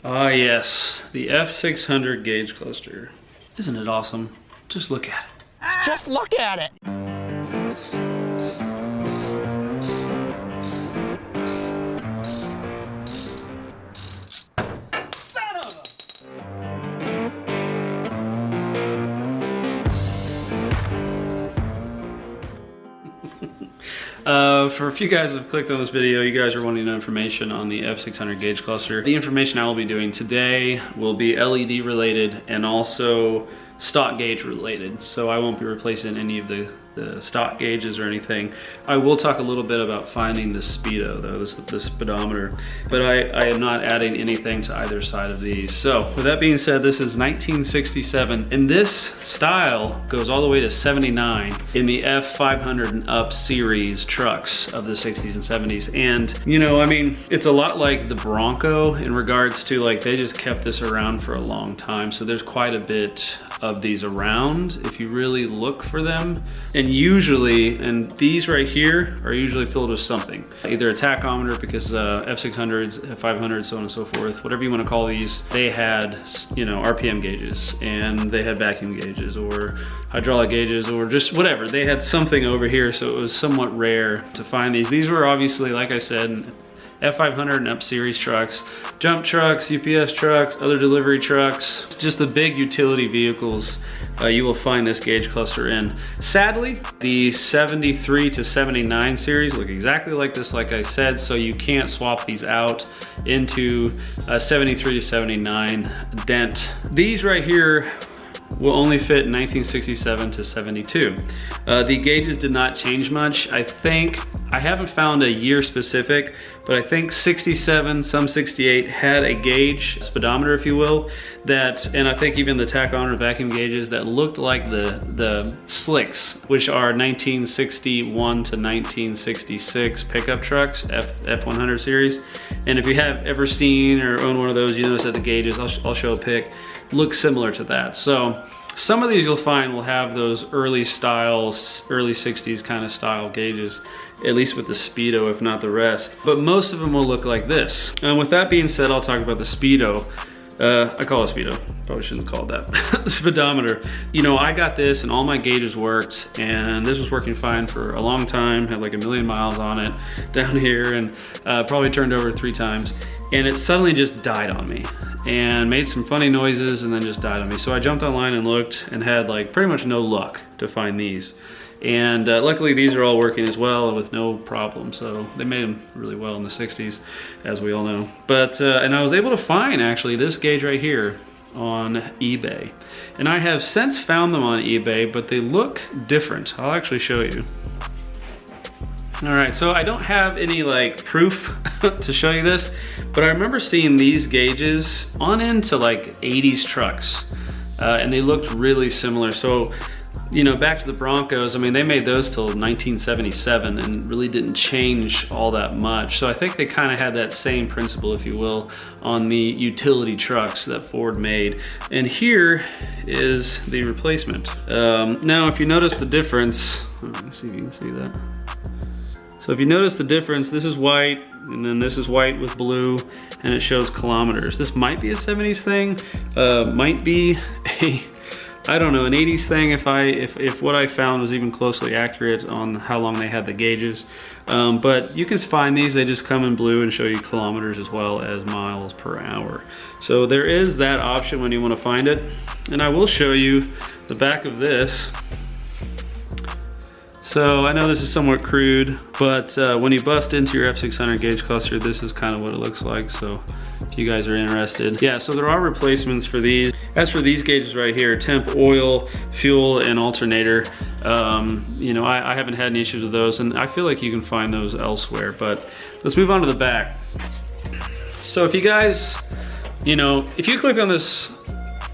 Ah yes, the F600 gauge cluster. Isn't it awesome? Just look at it. Just look at it. Son of a... For a few guys who have clicked on this video, you guys are wanting information on the F600 gauge cluster. The information I will be doing today will be LED related and also stock gauge related. So I won't be replacing any of the stock gauges or anything. I will talk a little bit about finding the speedo though, the speedometer, but I am not adding anything to either side of these. So with that being said, this is 1967 and this style goes all the way to 79 in the F500 and up series trucks of the 60s and 70s. And you know, I mean, it's a lot like the Bronco in regards to like, they just kept this around for a long time. So there's quite a bit of these around if you really look for them. And usually, and these right here are usually filled with something. Either a tachometer, because F600s, F500s, so on and so forth, whatever you want to call these, they had, you know, RPM gauges, and they had vacuum gauges, or hydraulic gauges, or just whatever. They had something over here, so it was somewhat rare to find these. These were obviously, like I said, F500 and up series trucks, jump trucks, UPS trucks, other delivery trucks, just the big utility vehicles you will find this gauge cluster in. Sadly, the 73 to 79 series look exactly like this, like I said, so you can't swap these out into a 73 to 79 dent. These right here will only fit 1967 to 72. The gauges did not change much. I haven't found a year specific, but I think 67, some 68 had a gauge, speedometer if you will, that, and I think even the tachometer vacuum gauges that looked like the slicks, which are 1961 to 1966 pickup trucks, F100 series. And if you have ever seen or owned one of those, you notice that the gauges, I'll show a pic, look similar to that. So some of these you'll find will have those early styles, early 60s kind of style gauges, at least with the speedo, if not the rest. But most of them will look like this. And with that being said, I'll talk about the speedo. I call it speedo, probably shouldn't have called that. The speedometer. You know, I got this and all my gauges worked, and this was working fine for a long time, had like 1 million miles on it down here, and probably turned over 3 times. And it suddenly just died on me and made some funny noises and then just died on me. So I jumped online and looked and had like pretty much no luck to find these. And luckily these are all working as well with no problem. So they made them really well in the 60s, as we all know. But, and I was able to find actually this gauge right here on eBay. And I have since found them on eBay, but they look different. I'll actually show you. All right, so I don't have any like proof to show you this, but I remember seeing these gauges on into like 80s trucks, and they looked really similar. So, you know, back to the Broncos, I mean, they made those till 1977 and really didn't change all that much. So I think they kind of had that same principle, if you will, on the utility trucks that Ford made. And here is the replacement. Now, if you notice the difference, let's see if you can see that. So if you notice the difference, this is white, and then this is white with blue, and it shows kilometers. This might be a 70s thing, might be a, I don't know, an 80s thing if what I found was even closely accurate on how long they had the gauges. But you can find these, they just come in blue and show you kilometers as well as miles per hour. So there is that option when you want to find it. And I will show you the back of this. So I know this is somewhat crude, but when you bust into your F600 gauge cluster, this is kind of what it looks like. So if you guys are interested. Yeah, so there are replacements for these. As for these gauges right here, temp, oil, fuel, and alternator, you know, I haven't had any issues with those, and I feel like you can find those elsewhere. But let's move on to the back. So if you guys, you know, if you clicked on this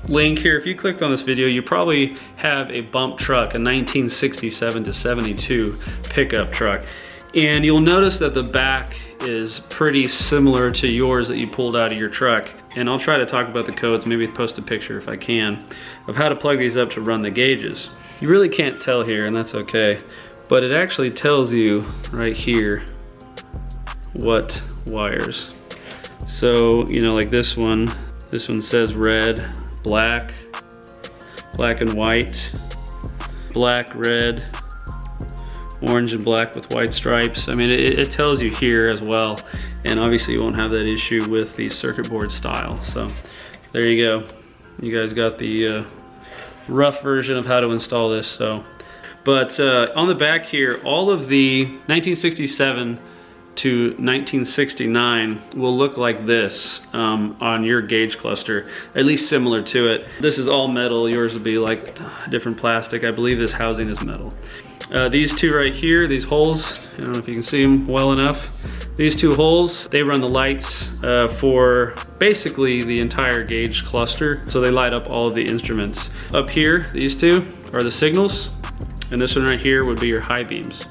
link here, if you clicked on this video, you probably have a bump truck, a 1967 to 72 pickup truck. And you'll notice that the back is pretty similar to yours that you pulled out of your truck. And I'll try to talk about the codes, maybe post a picture if I can, of how to plug these up to run the gauges. You really can't tell here, and that's okay, but it actually tells you right here what wires. So, you know, like this one says red, black, black and white, black, red, orange and black with white stripes. I mean, it tells you here as well. And obviously you won't have that issue with the circuit board style. So there you go. You guys got the rough version of how to install this. So, but on the back here, all of the 1967 to 1969 will look like this on your gauge cluster, at least similar to it. This is all metal. Yours will be like different plastic. I believe this housing is metal. These two right here, these holes, I don't know if you can see them well enough. These two holes, they run the lights for basically the entire gauge cluster. So they light up all of the instruments. Up here, these two are the signals. And this one right here would be your high beams.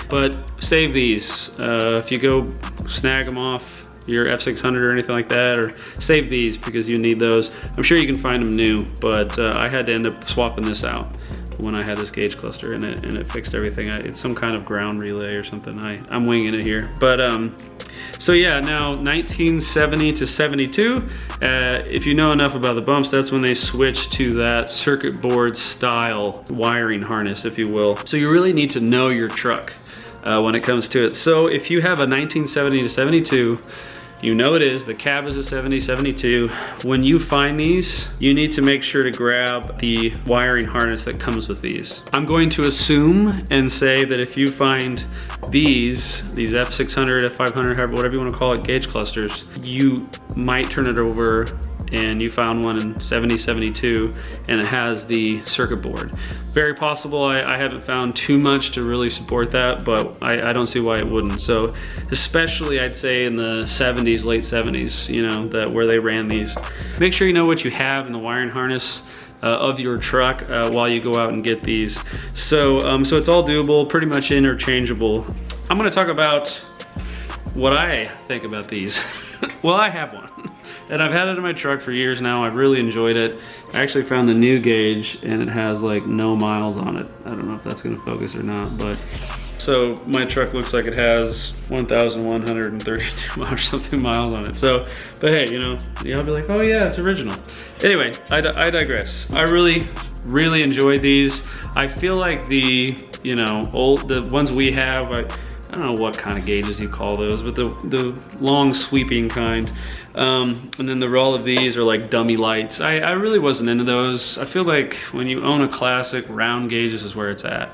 But save these. If you go snag them off your F600 or anything like that, or save these because you need those. I'm sure you can find them new, but I had to end up swapping this out when I had this gauge cluster, and it fixed everything. It's some kind of ground relay or something. I'm winging it here. But so yeah, now 1970 to 72, if you know enough about the bumps, that's when they switched to that circuit board style wiring harness, if you will. So you really need to know your truck when it comes to it. So if you have a 1970 to 72, you know it is, the cab is a 70, 72. When you find these, you need to make sure to grab the wiring harness that comes with these. I'm going to assume and say that if you find these F600, F500, whatever you want to call it, gauge clusters, you might turn it over and you found one in 70, 72, and it has the circuit board. Very possible. I haven't found too much to really support that, but I don't see why it wouldn't. So especially I'd say in the 70s, late 70s, you know, where they ran these. Make sure you know what you have in the wiring harness of your truck while you go out and get these. So, so it's all doable, pretty much interchangeable. I'm gonna talk about what I think about these. Well, I have one. And I've had it in my truck for years now. I've really enjoyed it. I actually found the new gauge and it has like no miles on it. I don't know if that's gonna focus or not, but. So my truck looks like it has 1,132 or something miles on it. So, but hey, you know, I'll be like, oh yeah, it's original. Anyway, I digress. I really enjoyed these. I feel like the ones we have, I don't know what kind of gauges you call those, but the long sweeping kind. And then all of these are like dummy lights. I really wasn't into those. I feel like when you own a classic, round gauges is where it's at.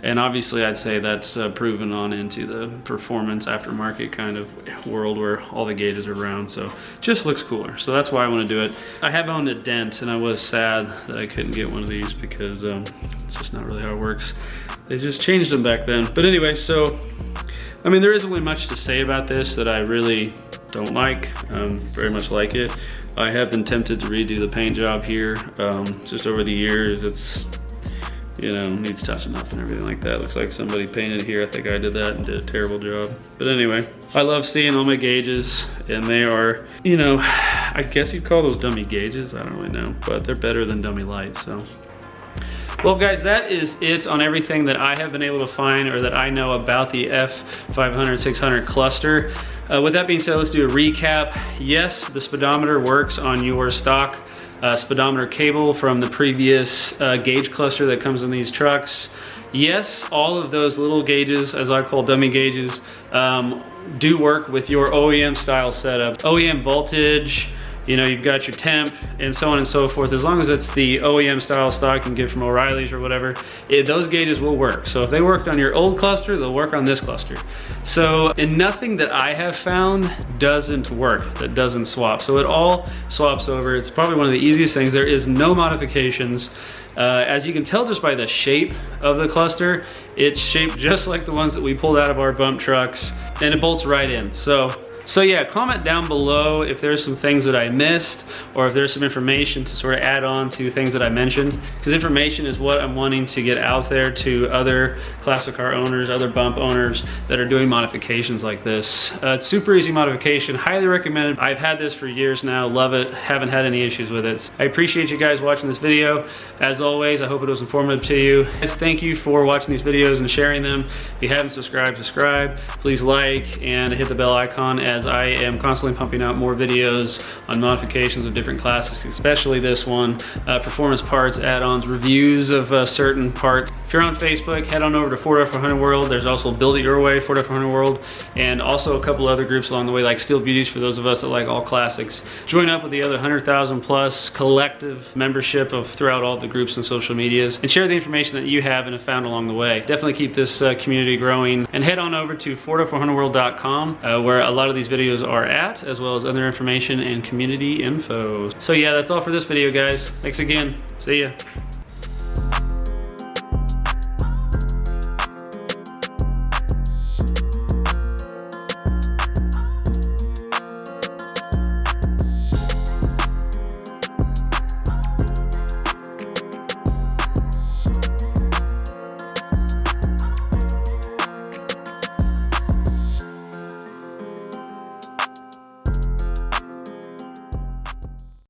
And obviously I'd say that's proven on into the performance aftermarket kind of world where all the gauges are round, so just looks cooler. So that's why I want to do it. I have owned a Dent and I was sad that I couldn't get one of these because it's just not really how it works. They just changed them back then. But anyway, so, I mean, there isn't really much to say about this that I really don't like. Very much like it. I have been tempted to redo the paint job here. Just over the years, it's, you know, needs touching up and everything like that. Looks like somebody painted here. I think I did that and did a terrible job. But anyway, I love seeing all my gauges, and they are, you know, I guess you'd call those dummy gauges. I don't really know, but they're better than dummy lights, so. Well guys, that is it on everything that I have been able to find or that I know about the F500, 600 cluster. With that being said, let's do a recap. Yes, the speedometer works on your stock speedometer cable from the previous gauge cluster that comes in these trucks. Yes, all of those little gauges, as I call dummy gauges, do work with your OEM style setup. OEM voltage, you know, you've got your temp and so on and so forth. As long as it's the OEM style stock you can get from O'Reilly's or whatever, those gauges will work. So if they worked on your old cluster, they'll work on this cluster. So, and nothing that I have found doesn't work, that doesn't swap. So it all swaps over. It's probably one of the easiest things. There is no modifications. As you can tell just by the shape of the cluster, it's shaped just like the ones that we pulled out of our bump trucks, and it bolts right in. So yeah, comment down below if there's some things that I missed or if there's some information to sort of add on to things that I mentioned, because information is what I'm wanting to get out there to other classic car owners, other bump owners that are doing modifications like this. It's super easy modification, highly recommended. I've had this for years now, love it, haven't had any issues with it. I appreciate you guys watching this video. As always, I hope it was informative to you. Guys, thank you for watching these videos and sharing them. If you haven't subscribed, subscribe. Please like and hit the bell icon as I am constantly pumping out more videos on modifications of different classics, especially this one, performance parts, add-ons, reviews of certain parts. If you're on Facebook, head on over to Ford F100 World. There's also Build It Your Way, Ford F100 World, and also a couple other groups along the way, like Steel Beauties for those of us that like all classics. Join up with the other 100,000 plus collective membership of throughout all the groups and social medias, and share the information that you have and have found along the way. Definitely keep this community growing, and head on over to FordF100World.com where a lot of these videos are at, as well as other information and community info. So yeah, that's all for this video, guys. Thanks again. See ya.